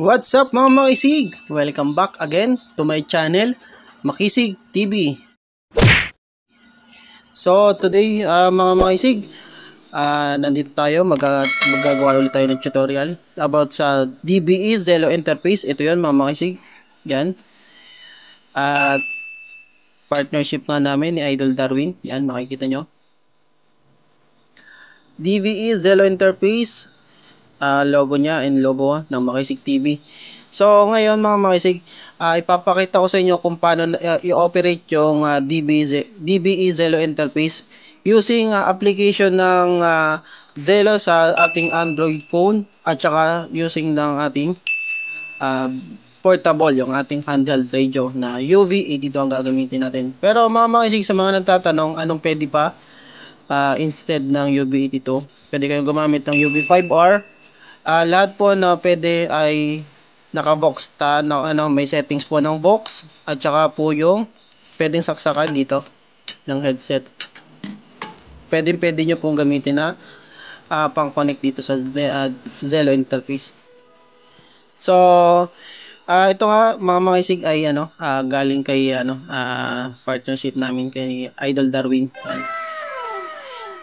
What's up mga makisig? Welcome back again to my channel, Makisig TV. So today mga makisig, nandito tayo, magagawa ulit tayo ng tutorial about sa DBE Zelo Interface. Ito yun mga makisig. Yan. At partnership nga namin ni Idol Darwin. Yan, makikita nyo. DBE Zelo Interface, logo niya and logo ng Makisig TV. So ngayon mga makisig, ipapakita ko sa inyo kung paano i-operate yung DBE Zelo Interface using application ng Zelo sa ating Android phone at saka using ng ating portable, yung ating handheld radio na UV. Dito ang gagamitin natin. Pero mga makisig, sa mga nagtatanong anong pwede pa instead ng UV82, pwede kayong gumamit ng UV5R. Lahat po na pwede ay naka-box may settings po ng box at saka po yung pwedeng saksakan dito ng headset. Pwede nyo pong gamitin na pang-connect dito sa Zelo interface. So ito nga mga makisig ay galing kay partnership namin kay Idol Darwin.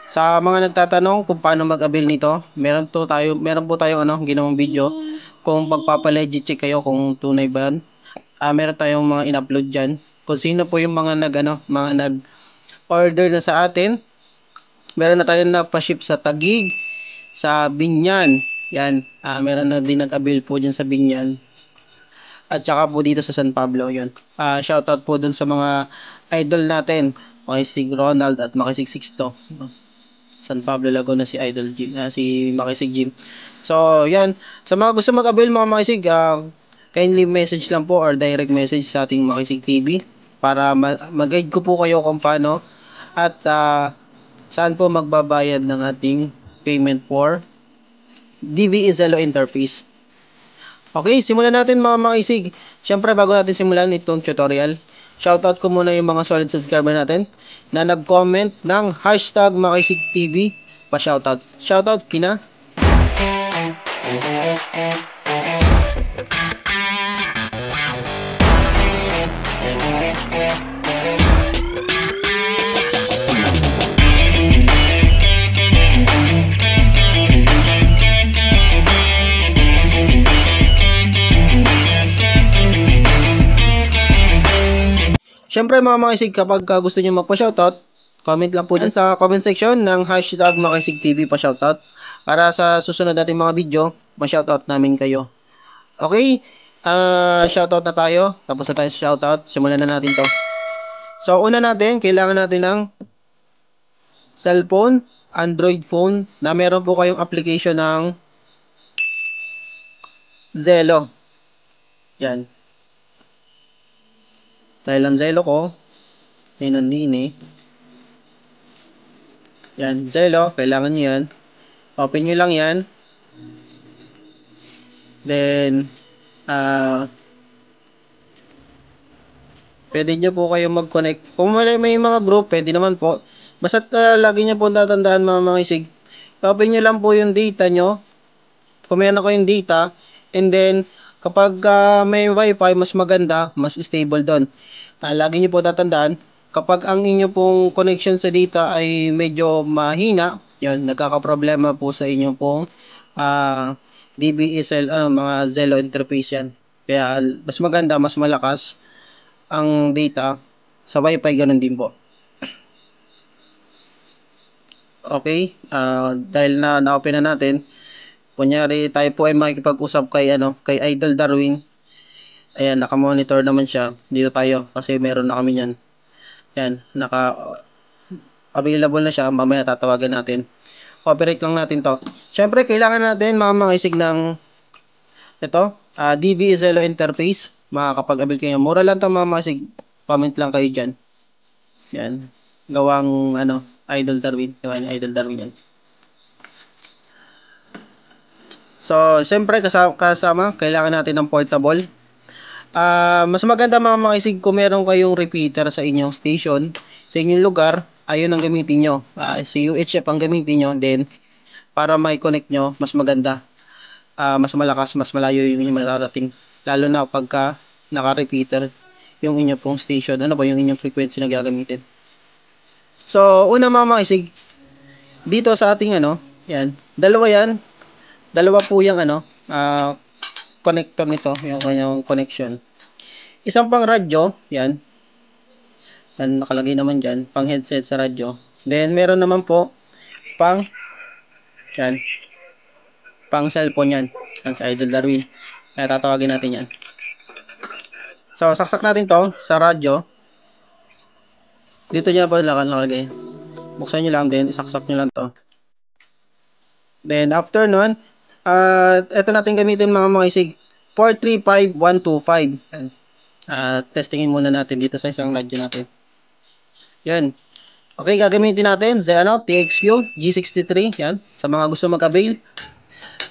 Sa mga nagtatanong kung paano mag-avail nito, meron po tayo ginawang video kung magpapa-legit check kayo kung tunay ba yan. Meron tayong mga in-upload diyan. Kung sino po yung mga nag-order na sa atin. Meron na tayong napa-ship sa Taguig, sa Binyan. Yan, meron na din nag-avail po diyan sa Binyan. At saka po dito sa San Pablo, yun. Shoutout po dun sa mga idol natin, Makisig Ronald at Makisig Sixto. San Pablo, Laguna, si Idol Jim, si Makisig Jim. So, yan. Sa mga gusto mag-avail mga makisig, kindly message lang po or direct message sa ating Makisig TV para mag-guide ko po kayo kung paano at saan po magbabayad ng ating payment for DBE Zelo interface. Okay, simulan natin mga makisig. Siyempre, bago natin simulan itong tutorial, shoutout ko muna yung mga solid subscriber natin na nag-comment ng hashtag Makisig TV. Pa-shoutout. Shoutout kina Siyempre mga makisig, kapag gusto nyo magpa-shoutout, comment lang po dyan sa comment section ng hashtag Makisig TV pa-shoutout para sa susunod nating mga video, ma-shoutout namin kayo. Okay, shoutout na tayo. Tapos na tayo sa shoutout. Simulan na natin to. So, una natin, kailangan natin ng cellphone, Android phone, na meron po kayong application ng Zelo. Yan. Dahil ang Zelo ko, ay nandini. Yan, Zelo, kailangan nyo yan. Open nyo lang yan. Then, pwede nyo po kayo mag-connect. Kung may mga group, pwede naman po. Basta lagi nyo po tatandaan mga makisig. Open nyo lang po yung data nyo. Kung meron ko yung data, and then, kapag may wifi, mas maganda, mas stable doon. Lagi nyo po tatandaan, kapag ang inyo pong connection sa data ay medyo mahina, yun, nagkakaproblema po sa inyo pong DBE mga Zelo interface yan. Kaya, mas maganda, mas malakas ang data sa wifi, ganun din po. Okay, dahil na-open na natin, kunyari tayo po ay makikipag-usap kay Idol Darwin. Ayan, naka-monitor naman siya. Dito tayo kasi meron na kami niyan. Ayan, available na siya. Mamaya tatawagan natin. Operate lang natin to. Syempre, kailangan natin mga makisig ng ito, DBE Zelo interface. Makakapag-avail kayo. Mura lang ito mga makisig. Comment lang kayo dyan. Yan. Gawang Idol Darwin. Gawang Idol Darwin yan. So, siyempre kasama, kailangan natin ng portable. Mas maganda mga makisig kung meron kayong repeater sa inyong station, sa inyong lugar, ayun ang gamitin nyo. Si UHF ang gamitin nyo, then para may connect nyo, mas maganda. mas malakas, mas malayo yung inyong mararating. Lalo na pagka naka-repeater yung inyong pong station. Ano ba yung inyong frequency na gagamitin? So, una mga maisig, dito sa ating ano, yan, yan, dalawa po yung ano, connector nito, yung kanyang connection. Isang pang radyo, yan, nakalagay naman dyan, pang headset sa radyo. Then, meron naman po, pang, yan, pang cellphone yan, yan sa Idol Darwin. Kaya tatawagin natin yan. So, saksak natin to sa radyo. Dito niya pa nakalagay. Buksan nyo lang din, isaksak nyo lang to. Then, after nun, ito natin gamitin mga isig. 435125. Testingin muna natin dito sa isang radyo natin. Yan. Okay, gagamitin natin sa TXQ G63. Yan. Sa mga gusto mag-avail.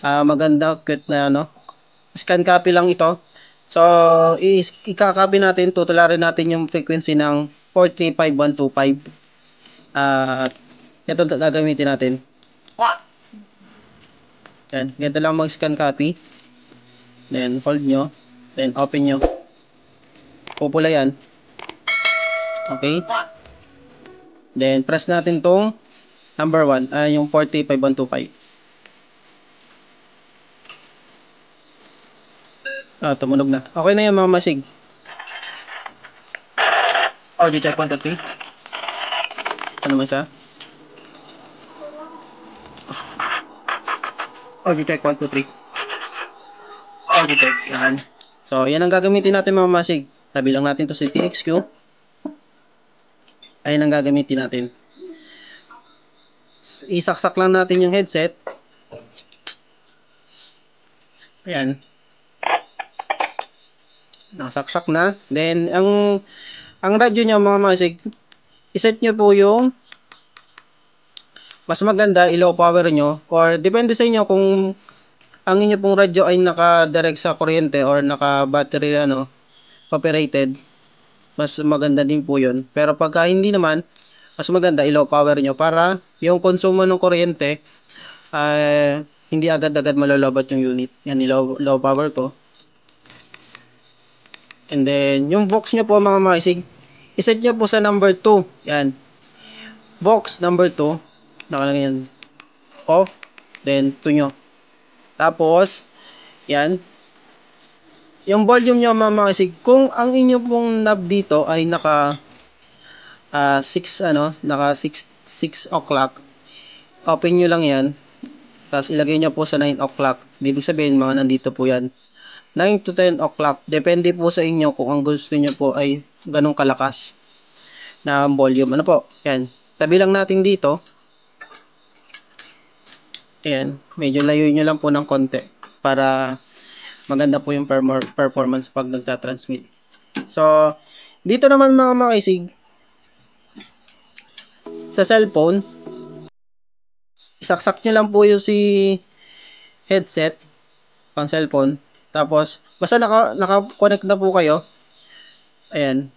Maganda, cute na scan copy lang ito. So, i-copy natin, tutularin natin yung frequency ng 435125. Ito gagamitin natin. Yan, ganito lang mag-scan copy. Then, fold nyo. Then, open nyo. Pupula yan. Okay. Then, press natin tong number 1, yung 45125. Tumunog na. Okay na yan mga masig. Audio check 1, 2, 3. Ano mo isa? Audio check 1, 2, 3. Audio check. Yan. So, yan ang gagamitin natin mga masig. Tabi lang natin to sa TXQ. Ayan ang gagamitin natin. Isaksak lang natin yung headset. Ayan. Nakasaksak na. Then, ang radyo nyo mga masig, iset nyo po yung mas maganda, i-low power nyo. Or, depende sa inyo kung ang inyo pong radyo ay naka-direct sa kuryente or naka-battery operated. Mas maganda din po yun. Pero pagka hindi naman, mas maganda i-low power nyo para yung konsumo ng kuryente hindi agad-agad malolobat yung unit. Yan, low power ko. And then, yung box nyo po mga maisig, iset nyo po sa number 2. Yan. Box number 2. Nakalagay yan. Off. Then, 2 nyo. Tapos, yan. Yung volume nyo mga maisig, kung ang inyo pong knob dito ay naka 6 o'clock, open nyo lang yan. Tapos, ilagay nyo po sa 9 o'clock. Ibig sabihin, mga nandito po yan. 9 to 10 o'clock. Depende po sa inyo kung ang gusto nyo po ay ganong kalakas na volume. Ano po? Yan. Tabi lang natin dito. Ayan. Medyo layo nyo lang po ng konti para maganda po yung performance pag nagtatransmit. So, dito naman mga makisig, sa cellphone, isaksak nyo lang po yung si headset pang cellphone. Tapos, basta naka-connect na po kayo. Ayan.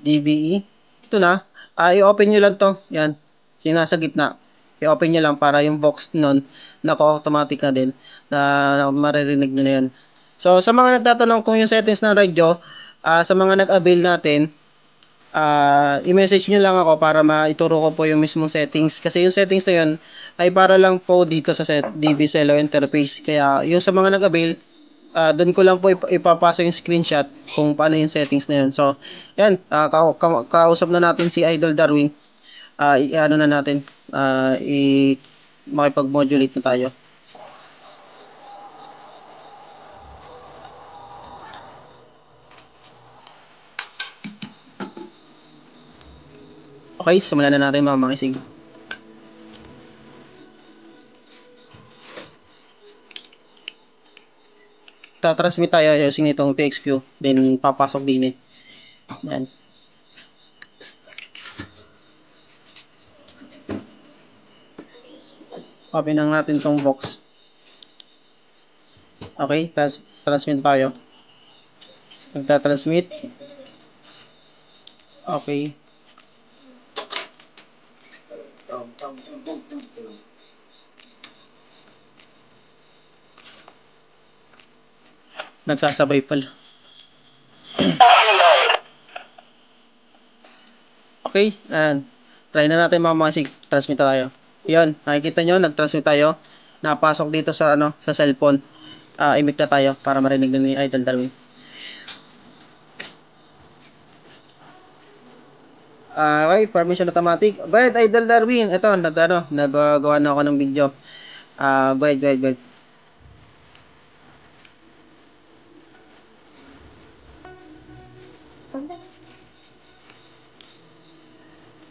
DVE. Ito na. I-open nyo lang to. Yan. Yung nasa gitna. I-open nyo lang para yung box nun naka-automatic na din na maririnig nyo na yan. So, sa mga nagtatanong kung yung settings ng radyo, sa mga nag-avail natin, i-message nyo lang ako para maituro ko po yung mismong settings. Kasi yung settings na yun ay para lang po dito sa DV Cello interface. Kaya yung sa mga nag-avail, doon ko lang po ipapasa yung screenshot kung paano yung settings na yun. So, yan. Kausap na natin si Idol Darwin. I-ano na natin. Makipag-modulate na tayo. Okay, simulan na natin mga makisig. Tatransmit tayo using itong TXQ. Then, papasok din Yan. Open lang natin itong box. Okay, transmit tayo. Magta-transmit. Okay. Nagsasabay pala. Okay, try na natin mga makisig. Transmit tayo. Yun, nakikita nyo, nag-transmit tayo. Napasok dito sa sa cellphone. Imik na tayo para marinig din ni Idol Darwin. Okay, permission automatic. Go ahead, Idol Darwin. Ito, naggawa na ako ng video. Go ahead.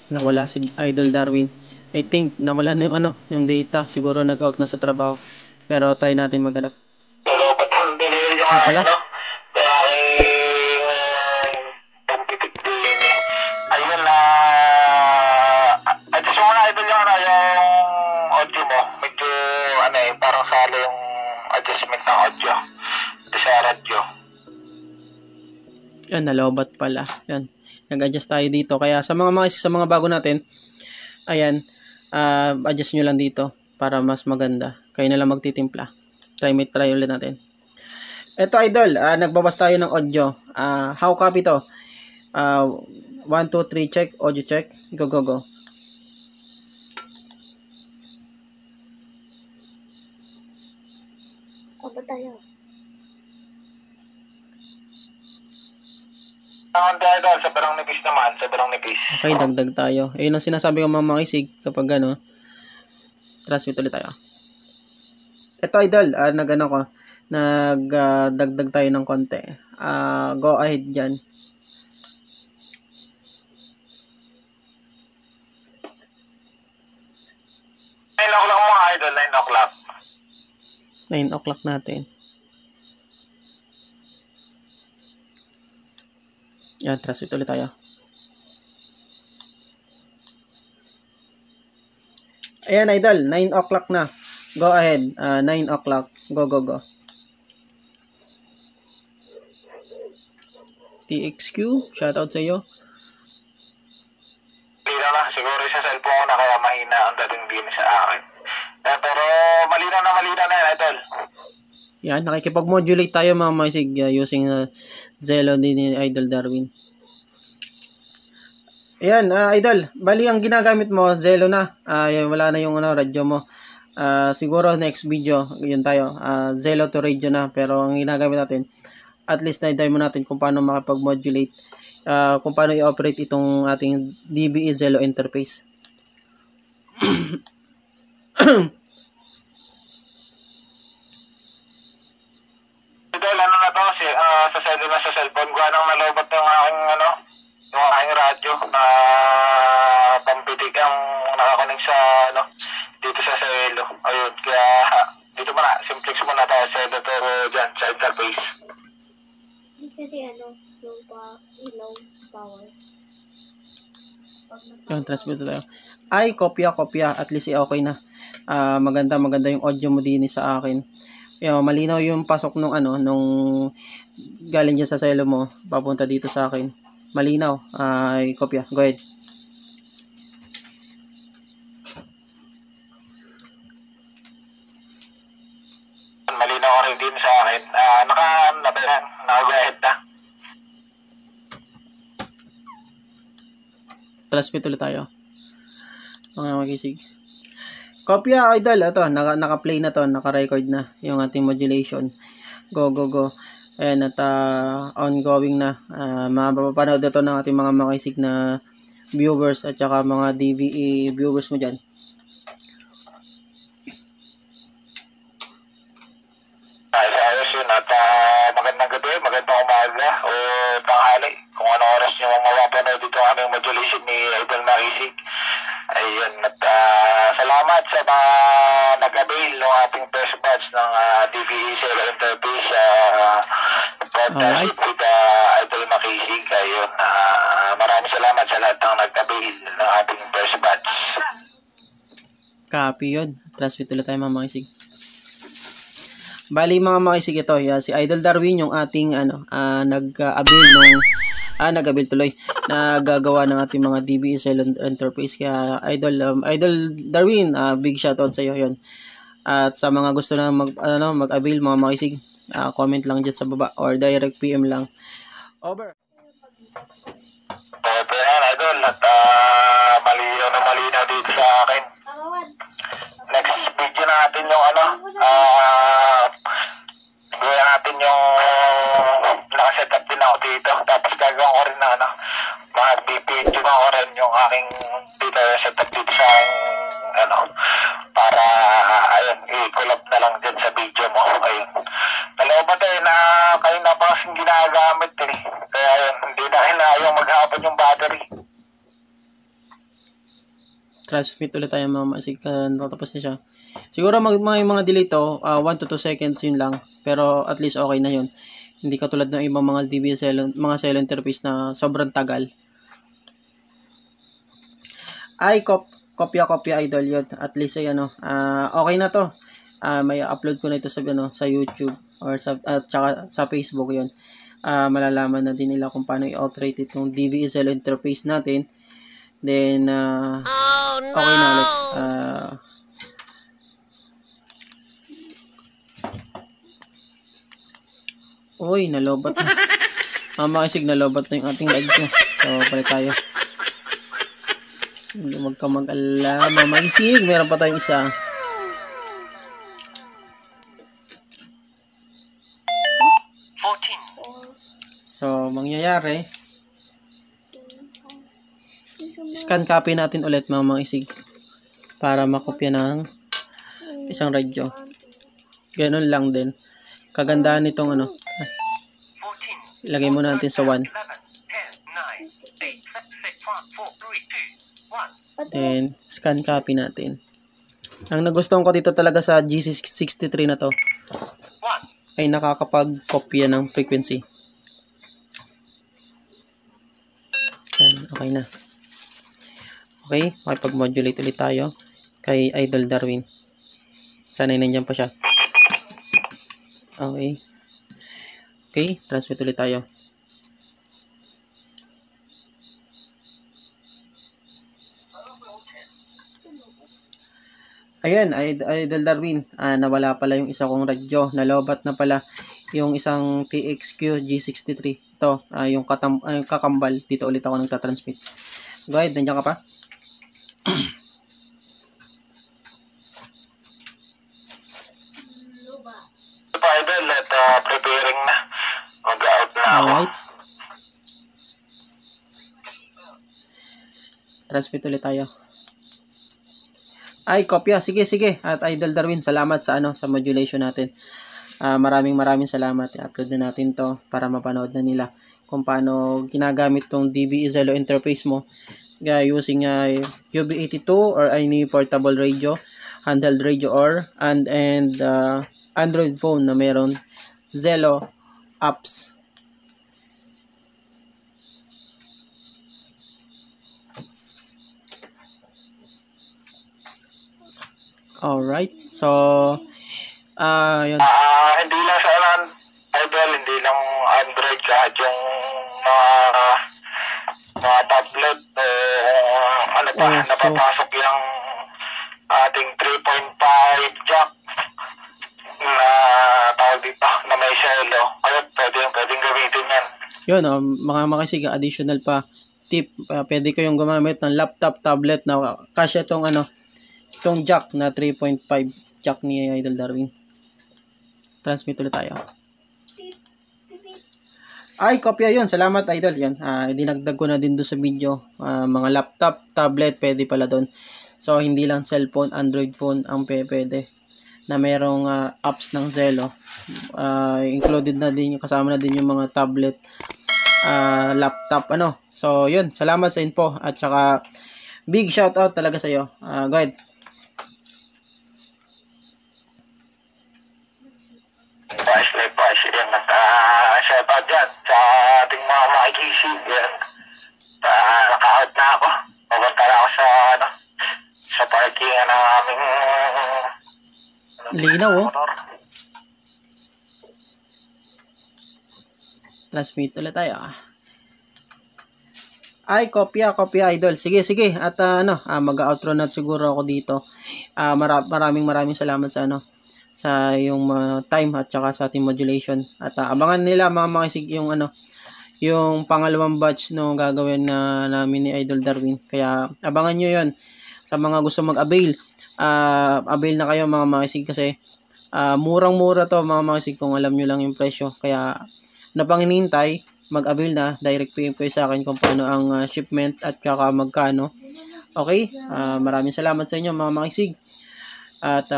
Nawala si Idol Darwin. I think nawala na yung yung data. Siguro nag-out na sa trabaho. Pero try natin maghanap. Pala? Ayun na. Adjust mo na idol yung audio mo. Medyo parang salo yung adjustment ng audio. Ito sa radyo. Yan, nalobat pala. Yan. Nag-adjust tayo dito. Kaya sa mga bago natin, ayan, adjust nyo lang dito para mas maganda. Kayo na lang magtitimpla. Try ulit natin. Ito, Idol, nagbabas tayo ng audio. How copy to? 1, 2, 3, check. Audio check. Go. Aba tayo. Idol, sobrang nipis naman. Sobrang nipis. Okay, dagdag tayo. Ayun ang sinasabi ko mga makisig kapag transmit ulit tayo. Ito, Idol, nagdagdag tayo ng konti. Go ahead dyan. Idol, 9 o'clock. 9 o'clock natin. Yan, transmit ulit tayo. Ayan, Idol, 9 o'clock na. Go ahead, 9 o'clock. Go. TXQ, shoutout sa iyo. Malinaw na, siguro sa cellphone ko na kaya mahina ang dating din sa akin. Pero malinaw na yan, Idol. Yan, nakikipag-modulate tayo mga maisig using Zelo din ni Idol Darwin. Ayan, Idol, bali ang ginagamit mo, Zelo na. Wala na yung radyo mo. Siguro next video, yun tayo. Zelo to radio na, pero ang ginagamit natin, at least na-demo natin kung paano makapag-modulate, kung paano i-operate itong ating DBE Zelo interface. Idol, na to, sa cellphone ko, anong nalobat yung aking, yung aking radyo na pampitik ang nakakunig sa, dito sa Zelo. Ayun, kaya, dito muna, simplex muna tayo sa editor dyan, sa interface. Kasi yung power. Yung transmit tayo. Ay, kopya. At least okay na. Maganda yung audio mo din sa akin. Malinaw yung pasok nung galing dyan sa Zelo mo, papunta dito sa akin. Malinaw. Ay, kopya. Go ahead. Malinaw ka rin din sa akin. Naka-gahit na. Transmit ulit tayo. Mga magisig. Kopya, Idol. Ito, naka-play na to. Naka-record na yung ating modulation. Go. Ayan, at ongoing na. Mapapanood ito ng ating mga makisig na viewers at saka mga DVE viewers mo dyan. Ayos yun. At magandang gabi, magandang umaga o tanghali. Kung anong oras nyo mapapanood dito ang aming modulation ni Idol Makisig. Ayun, at salamat sa mga nag-avail ng ating first batch ng DVE Zelo interface podcast with Idol Makisig. Ayun, maraming salamat sa lahat ng nag-avail ng ating first batch. Copy yun. Transmit ulit tayo mga makisig. Bali mga makisig ito, si Idol Darwin yung ating nag-avail tuloy nagagawa ng ating mga DBE Zelo interface. Kaya Idol Darwin, big shoutout sa iyo 'yon. At sa mga gusto na mag-avail mga makisig, comment lang dyan sa baba or direct PM lang. Over. So, yan, idol. At malinaw na malinaw dito sa akin. Papawan. Next video natin yung gawin natin yung nakaset up din ako dito. Tapos gagawin ko rin na mag-video ko rin yung aking dito set up dito sa aking para ayun, i-collab na lang dyan sa video mo. Ayun. Nalobat na kayo na pa kasing ginagamit Kaya ayun, hindi na kinayang maghapon yung battery. Transmit ulit tayo mga masig. Natapos na siya. Siguro may mga delay to, 1 to 2 seconds yun lang. Pero at least okay na yun. Hindi katulad ng ibang mga mga cell interface na sobrang tagal. Ay, kopya idol yun. At least ay okay na to. May upload ko na ito sa YouTube or sa Facebook yun. Malalaman na din nila kung paano i-operate itong DVSL interface natin. Then, okay na ulit. Uy, nalobat na. Mamakisig, nalobat na yung ating live ko. So, palit tayo. Hindi magkamag-ala. Mamakisig, meron pa tayong isa. So, mangyayari, scan copy natin ulit mga makisig para makopya ng isang radyo. Ganun lang din. Kagandahan nitong ilagay muna natin sa 1. Then, scan copy natin. Ang nagustuhan ko dito talaga sa GC63 na to ay nakakapag-kopya ng frequency. Yan, okay na. Okay, makipag-modulate ulit tayo kay Idol Darwin. Sana'y nandiyan pa siya. Okay. Okay, transmit ulit tayo. Ayan, Idol Darwin, nawala pala yung isa kong radyo. Nalobat na pala yung isang TXQ G63. Ito, yung kakambal. Dito ulit ako nagtatransmit. Go ahead, nandiyan ka pa? Idol, at preparing na. Mag-out na ako. Alright. Transmit ulit tayo. Ay, kopya. Sige. At Idol Darwin, salamat sa sa modulation natin. Maraming salamat. I-upload na natin to para mapanood na nila kung paano ginagamit tong DVSL interface mo using QB82 or any portable radio, handheld radio or and Android phone na meron Zello apps. Alright. So, yun. Hindi lang sa Idol, hindi lang Android kahit yung mga tablet napapasok yung ating 3.5 jack na tawag dito na may Zello. Ayun, pwedeng gamitin yan. Yun, mga makisig, additional pa tip, pwede ko yung gumamit ng laptop, tablet na kasya itong jack na 3.5 jack ni Idol Darwin. Transmit ulit tayo. Ay, kopya yun. Salamat, Idol. Yan. Dinagdag ko na din doon sa video. Mga laptop, tablet, pwede pala doon. So, hindi lang cellphone, Android phone ang pwede. Na merong apps ng Zello. Included na din, kasama na din yung mga tablet, laptop, So, yun. Salamat sa info. At saka, big shoutout talaga sa iyo. Go ahead. Yan, shoutout dyan sa ating mga makikisig. Yan. Naka-out na ako. Pupunta na ako sa parking ng aming linaw, motor. Transmit ulit tayo. Ay, kopya, Idol. Sige. At mag-outro na siguro ako dito. Maraming salamat sa sa yung time at saka sa ating modulation. At abangan nila mga makisig yung yung pangalawang batch no gagawin na namin ni Idol Darwin. Kaya abangan nyo yon sa mga gusto mag-avail. Avail na kayo mga makisig kasi murang-mura to mga makisig kung alam nyo lang yung presyo. Kaya pang hinihintay, mag-avail na. Direct PM kayo sa akin kung paano ang shipment at saka magkano. Okay? Maraming salamat sa inyo mga makisig. At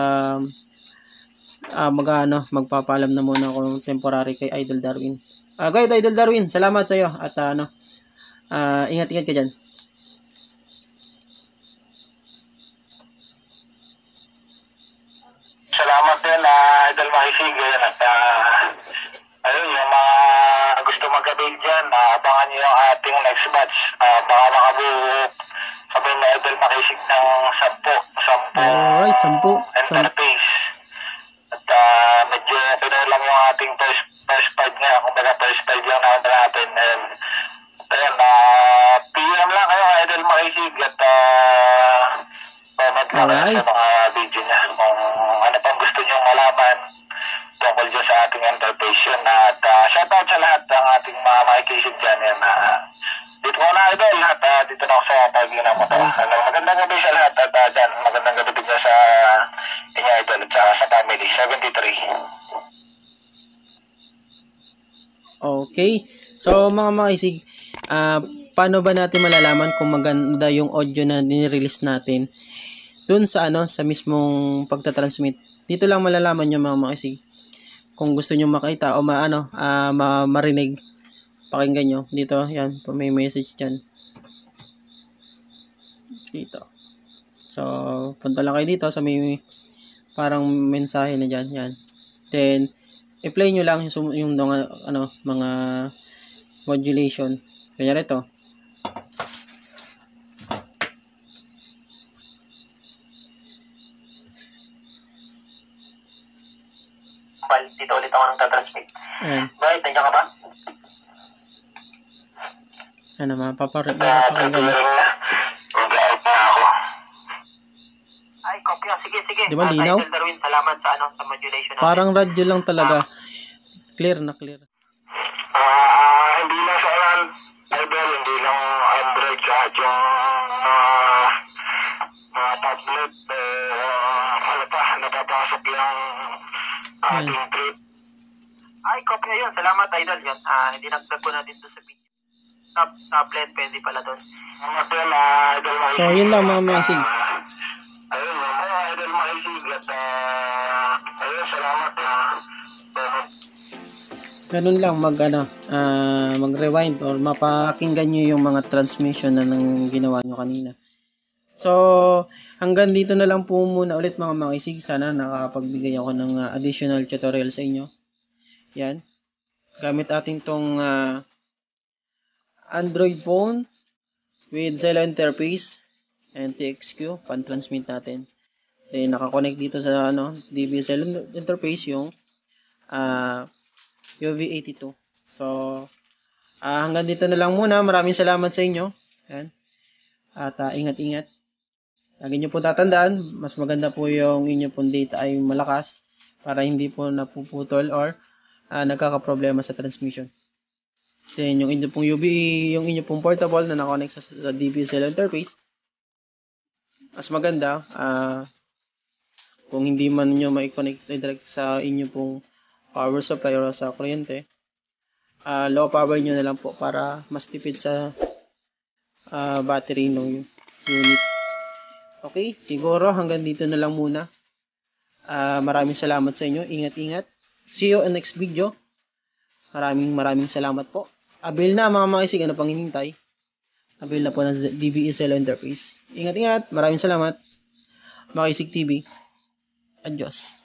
magpapaalam na muna ako temporary kay Idol Darwin. Guys, Idol Darwin, salamat sa iyo at ingat-ingat ka diyan. Salamat din, Idol Makisig. At ayun, yung mga gusto mag-avail dyan, abangan nyo yung ating next batch. Baka makabuo kami na Idol Makisig ng 10 Alright, 10. interface. At medyo lang yung ating first 5 nga. Kung baga first 5 lang natin. Ayun, PM lang kayo, Idol Makisig. At comment lang kayo sa mga video niya. Kung ano pang gusto nyo malaman tungkol dyan sa ating interface yun. At shoutout sa lahat ng ating mga makikisig dyan. Dito ko na, Idol. At dito na ako sa pagiging ng motor. Magandang gabi sa lahat. At dyan, magandang gabi din sa inyo, Idol. At sa family, 73. Okay. So mga makisig, paano ba natin malalaman kung maganda yung audio na ni-release natin dun sa sa mismong pagtatransmit? Dito lang malalaman nyo mga makisig. Kung gusto nyo makita o marinig, pakinggan nyo. Dito, yan, may message dyan. Dito. So, punta lang kayo dito sa may parang mensahe na dyan. Yan. Then, i-play nyo lang yung mga modulation. Kanya ito. Dito ulit ako nang tatransmit. Ayan. Bakit? Nandiyan ka ba? Mapapakinggan nyo. Mag-out na ako. Ay, kopya. Sige. Di ba linaw? Idol Darwin, salamat sa modulation natin. Parang radyo lang talaga. Clear na clear. Hindi lang sa Idol, hindi lang Android kahit yung tablet, napapasok yung ating trip. Ay, kopya yun. Salamat, Idol. Yun. Dinagdag ko na din doon sa video. Tablet, pwede pala doon. So, yun lang mga makisig. Ayun, mga Idol Makisig. At ayun, salamat. Ganun lang mag-rewind or mapakinggan nyo yung mga transmission na nang ginawa nyo kanina. So, hanggang dito na lang po muna ulit mga makisig. Sana nakapagbigay ako ng additional tutorial sa inyo. Yan. Gamit atin tong Android phone with Zello interface and TXQ, pan-transmit natin. Then, nakakonect dito sa DBSL interface yung UV82. So, hanggang dito na lang muna. Maraming salamat sa inyo. Yan. At ingat-ingat. Lagi nyo po tatandaan, mas maganda po yung inyo pong data ay malakas para hindi po napuputol or nagkakaproblema sa transmission. Then, yung inyo pong UVE, yung inyo pong portable na nakakonect sa DBSL interface, mas maganda kung hindi man nyo mai-connect direct sa inyo pong power supply or sa kuryente, low power nyo na lang po para mas tipid sa battery ng unit. Okay, siguro hanggang dito na lang muna. Maraming salamat sa inyo. Ingat-ingat. See you in next video. Maraming salamat po. Avail na mga makisig. Ano pang hinintay? Avail na po ng DBSL interface. Ingat-ingat. Maraming salamat. Makisig TV. Adios.